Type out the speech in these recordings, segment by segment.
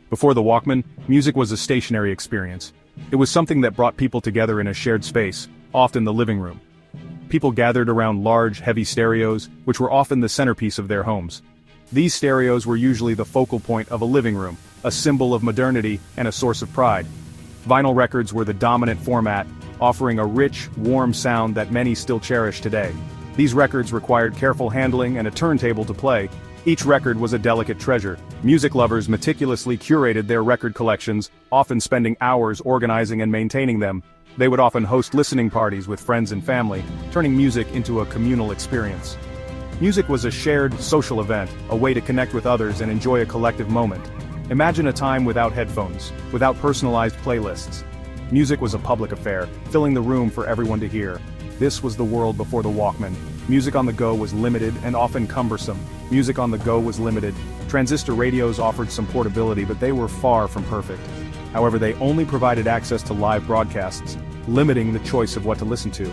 Before the Walkman, music was a stationary experience. It was something that brought people together in a shared space, often the living room. People gathered around large, heavy stereos, which were often the centerpiece of their homes. These stereos were usually the focal point of a living room, a symbol of modernity and a source of pride. Vinyl records were the dominant format, offering a rich, warm sound that many still cherish today. These records required careful handling and a turntable to play. Each record was a delicate treasure. Music lovers meticulously curated their record collections, often spending hours organizing and maintaining them. They would often host listening parties with friends and family, turning music into a communal experience. Music was a shared, social event, a way to connect with others and enjoy a collective moment. Imagine a time without headphones, without personalized playlists. Music was a public affair, filling the room for everyone to hear. This was the world before the Walkman. Music on the go was limited and often cumbersome. Music on the go was limited. Transistor radios offered some portability, but they were far from perfect. However, they only provided access to live broadcasts, limiting the choice of what to listen to.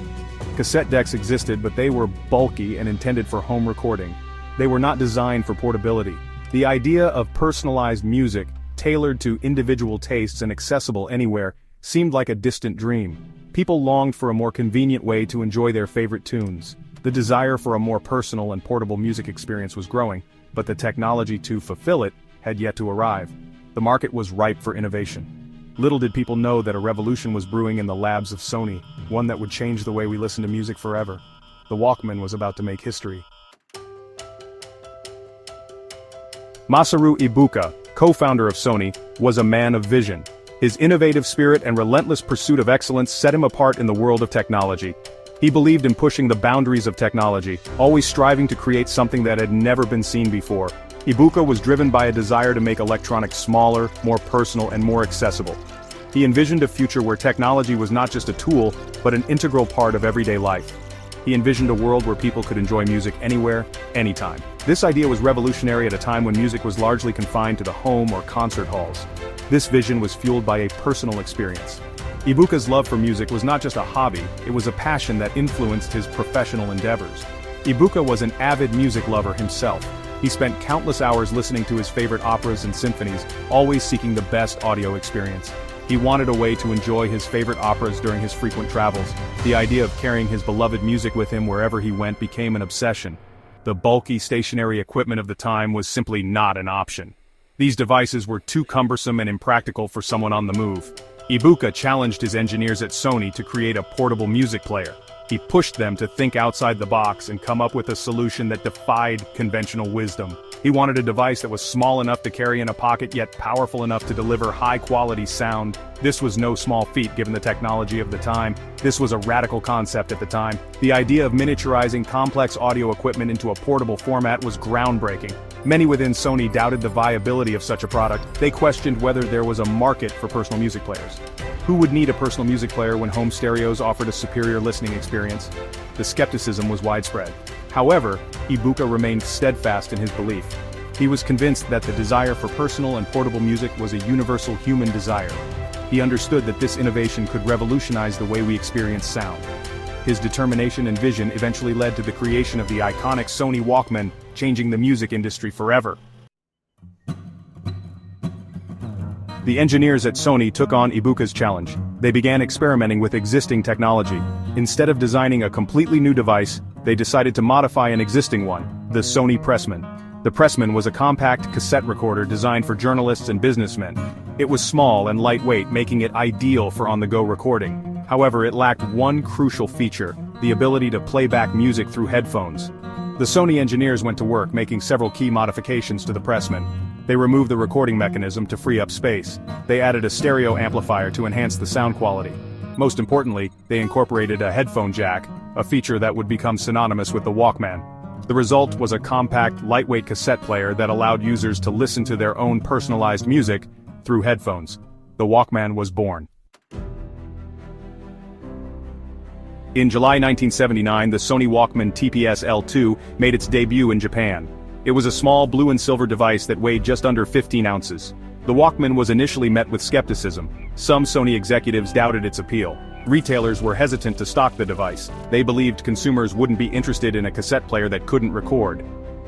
Cassette decks existed, but they were bulky and intended for home recording. They were not designed for portability. The idea of personalized music, tailored to individual tastes and accessible anywhere, seemed like a distant dream. People longed for a more convenient way to enjoy their favorite tunes. The desire for a more personal and portable music experience was growing, but the technology to fulfill it had yet to arrive. The market was ripe for innovation. Little did people know that a revolution was brewing in the labs of Sony, one that would change the way we listen to music forever. The Walkman was about to make history. Masaru Ibuka, co-founder of Sony, was a man of vision. His innovative spirit and relentless pursuit of excellence set him apart in the world of technology. He believed in pushing the boundaries of technology, always striving to create something that had never been seen before. Ibuka was driven by a desire to make electronics smaller, more personal, and more accessible. He envisioned a future where technology was not just a tool, but an integral part of everyday life. He envisioned a world where people could enjoy music anywhere, anytime. This idea was revolutionary at a time when music was largely confined to the home or concert halls. This vision was fueled by a personal experience. Ibuka's love for music was not just a hobby, it was a passion that influenced his professional endeavors. Ibuka was an avid music lover himself. He spent countless hours listening to his favorite operas and symphonies, always seeking the best audio experience. He wanted a way to enjoy his favorite operas during his frequent travels. The idea of carrying his beloved music with him wherever he went became an obsession. The bulky stationary equipment of the time was simply not an option. These devices were too cumbersome and impractical for someone on the move. Ibuka challenged his engineers at Sony to create a portable music player. He pushed them to think outside the box and come up with a solution that defied conventional wisdom. He wanted a device that was small enough to carry in a pocket yet powerful enough to deliver high-quality sound. This was no small feat given the technology of the time. This was a radical concept at the time. The idea of miniaturizing complex audio equipment into a portable format was groundbreaking. Many within Sony doubted the viability of such a product. They questioned whether there was a market for personal music players. Who would need a personal music player when home stereos offered a superior listening experience? The skepticism was widespread. However, Ibuka remained steadfast in his belief. He was convinced that the desire for personal and portable music was a universal human desire. He understood that this innovation could revolutionize the way we experience sound. His determination and vision eventually led to the creation of the iconic Sony Walkman, changing the music industry forever. The engineers at Sony took on Ibuka's challenge. They began experimenting with existing technology. Instead of designing a completely new device, they decided to modify an existing one, the Sony Pressman. The Pressman was a compact cassette recorder designed for journalists and businessmen. It was small and lightweight, making it ideal for on-the-go recording. However, it lacked one crucial feature, the ability to play back music through headphones. The Sony engineers went to work making several key modifications to the Pressman. They removed the recording mechanism to free up space. They added a stereo amplifier to enhance the sound quality. Most importantly, they incorporated a headphone jack, a feature that would become synonymous with the Walkman. The result was a compact, lightweight cassette player that allowed users to listen to their own personalized music through headphones. The Walkman was born. In July 1979, the Sony Walkman TPS L2 made its debut in Japan. It was a small blue and silver device that weighed just under 15 ounces. The Walkman was initially met with skepticism. Some Sony executives doubted its appeal. Retailers were hesitant to stock the device. They believed consumers wouldn't be interested in a cassette player that couldn't record.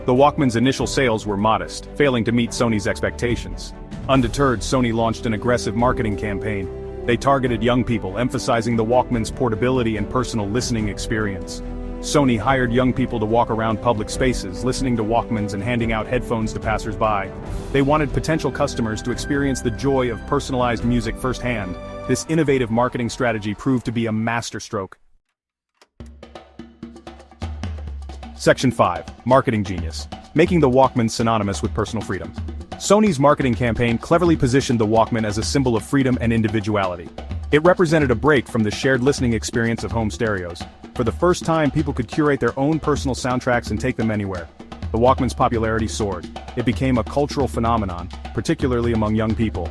The Walkman's initial sales were modest, failing to meet Sony's expectations. Undeterred, Sony launched an aggressive marketing campaign. They targeted young people, emphasizing the Walkman's portability and personal listening experience. Sony hired young people to walk around public spaces, listening to Walkmans and handing out headphones to passers-by. They wanted potential customers to experience the joy of personalized music firsthand. This innovative marketing strategy proved to be a masterstroke. Section 5. Marketing Genius. Making the Walkman synonymous with personal freedom. Sony's marketing campaign cleverly positioned the Walkman as a symbol of freedom and individuality. It represented a break from the shared listening experience of home stereos. For the first time, people could curate their own personal soundtracks and take them anywhere. The Walkman's popularity soared. It became a cultural phenomenon, particularly among young people.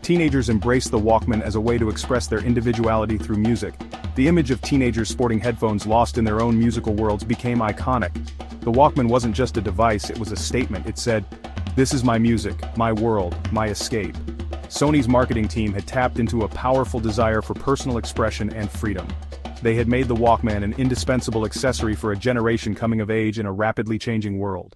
Teenagers embraced the Walkman as a way to express their individuality through music. The image of teenagers sporting headphones lost in their own musical worlds became iconic. The Walkman wasn't just a device, it was a statement. It said, "This is my music, my world, my escape." Sony's marketing team had tapped into a powerful desire for personal expression and freedom. They had made the Walkman an indispensable accessory for a generation coming of age in a rapidly changing world.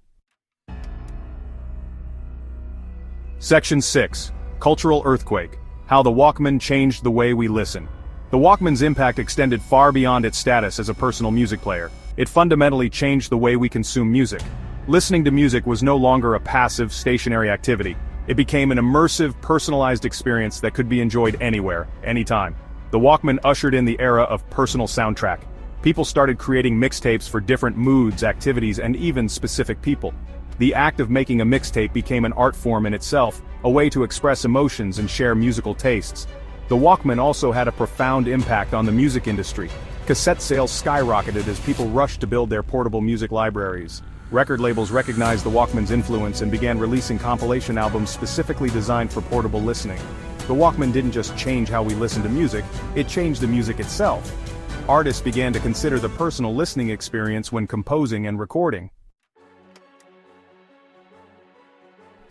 Section 6. Cultural Earthquake. How the Walkman Changed the Way We Listen. The Walkman's impact extended far beyond its status as a personal music player. It fundamentally changed the way we consume music. Listening to music was no longer a passive, stationary activity. It became an immersive, personalized experience that could be enjoyed anywhere, anytime. The Walkman ushered in the era of personal soundtrack. People started creating mixtapes for different moods, activities, and even specific people. The act of making a mixtape became an art form in itself, a way to express emotions and share musical tastes. The Walkman also had a profound impact on the music industry. Cassette sales skyrocketed as people rushed to build their portable music libraries. Record labels recognized the Walkman's influence and began releasing compilation albums specifically designed for portable listening. The Walkman didn't just change how we listen to music, it changed the music itself. Artists began to consider the personal listening experience when composing and recording.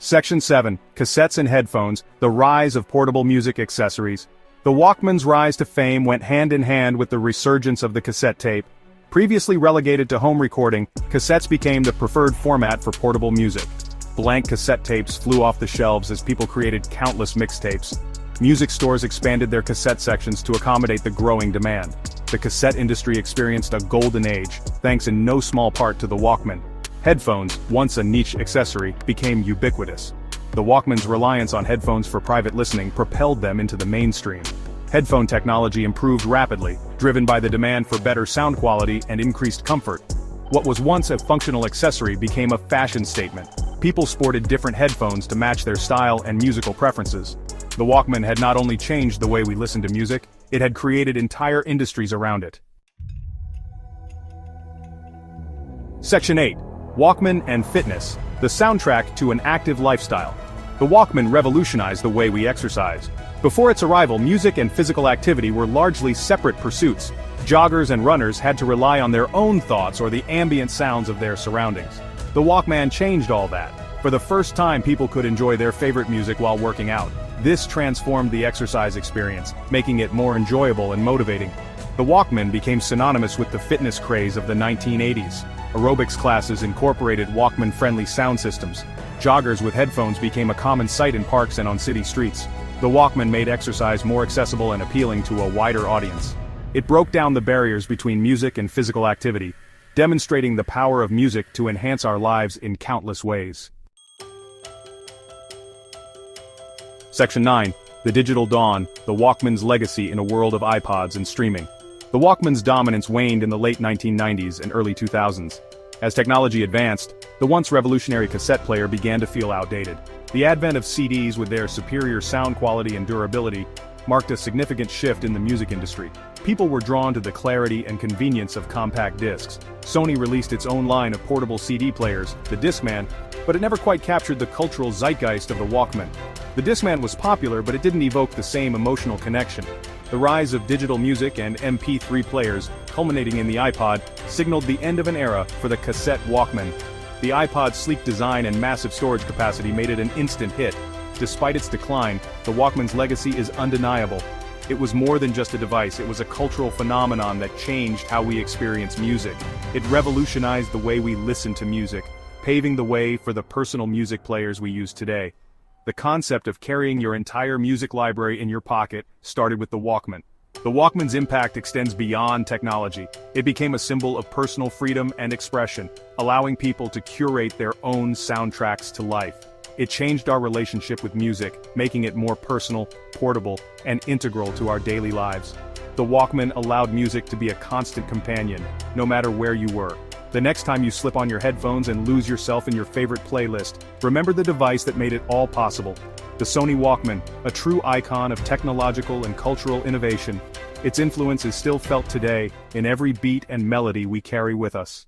Section 7. Cassettes and Headphones, the Rise of Portable Music Accessories. The Walkman's rise to fame went hand in hand with the resurgence of the cassette tape. Previously relegated to home recording, cassettes became the preferred format for portable music. Blank cassette tapes flew off the shelves as people created countless mixtapes. Music stores expanded their cassette sections to accommodate the growing demand. The cassette industry experienced a golden age, thanks in no small part to the Walkman. Headphones, once a niche accessory, became ubiquitous. The Walkman's reliance on headphones for private listening propelled them into the mainstream. Headphone technology improved rapidly, driven by the demand for better sound quality and increased comfort. What was once a functional accessory became a fashion statement. People sported different headphones to match their style and musical preferences. The Walkman had not only changed the way we listen to music, it had created entire industries around it. Section 8. Walkman and Fitness, the soundtrack to an active lifestyle. The Walkman revolutionized the way we exercise. Before its arrival, music and physical activity were largely separate pursuits. Joggers and runners had to rely on their own thoughts or the ambient sounds of their surroundings. The Walkman changed all that. For the first time, people could enjoy their favorite music while working out. This transformed the exercise experience, making it more enjoyable and motivating. The Walkman became synonymous with the fitness craze of the 1980s. Aerobics classes incorporated Walkman-friendly sound systems. Joggers with headphones became a common sight in parks and on city streets. The Walkman made exercise more accessible and appealing to a wider audience. It broke down the barriers between music and physical activity, demonstrating the power of music to enhance our lives in countless ways. Section 9. The Digital Dawn, the Walkman's legacy in a world of iPods and streaming. The Walkman's dominance waned in the late 1990s and early 2000s. As technology advanced, the once revolutionary cassette player began to feel outdated. The advent of CDs with their superior sound quality and durability marked a significant shift in the music industry. People were drawn to the clarity and convenience of compact discs. Sony released its own line of portable CD players, the Discman, but it never quite captured the cultural zeitgeist of the Walkman. The Discman was popular, but it didn't evoke the same emotional connection. The rise of digital music and MP3 players, culminating in the iPod, signaled the end of an era for the cassette Walkman. The iPod's sleek design and massive storage capacity made it an instant hit. Despite its decline, the Walkman's legacy is undeniable. It was more than just a device, it was a cultural phenomenon that changed how we experience music. It revolutionized the way we listen to music. paving the way for the personal music players we use today. The concept of carrying your entire music library in your pocket started with the Walkman. The Walkman's impact extends beyond technology. It became a symbol of personal freedom and expression, allowing people to curate their own soundtracks to life. It changed our relationship with music, making it more personal, portable, and integral to our daily lives. The Walkman allowed music to be a constant companion, no matter where you were. The next time you slip on your headphones and lose yourself in your favorite playlist, remember the device that made it all possible. The Sony Walkman, a true icon of technological and cultural innovation. Its influence is still felt today, in every beat and melody we carry with us.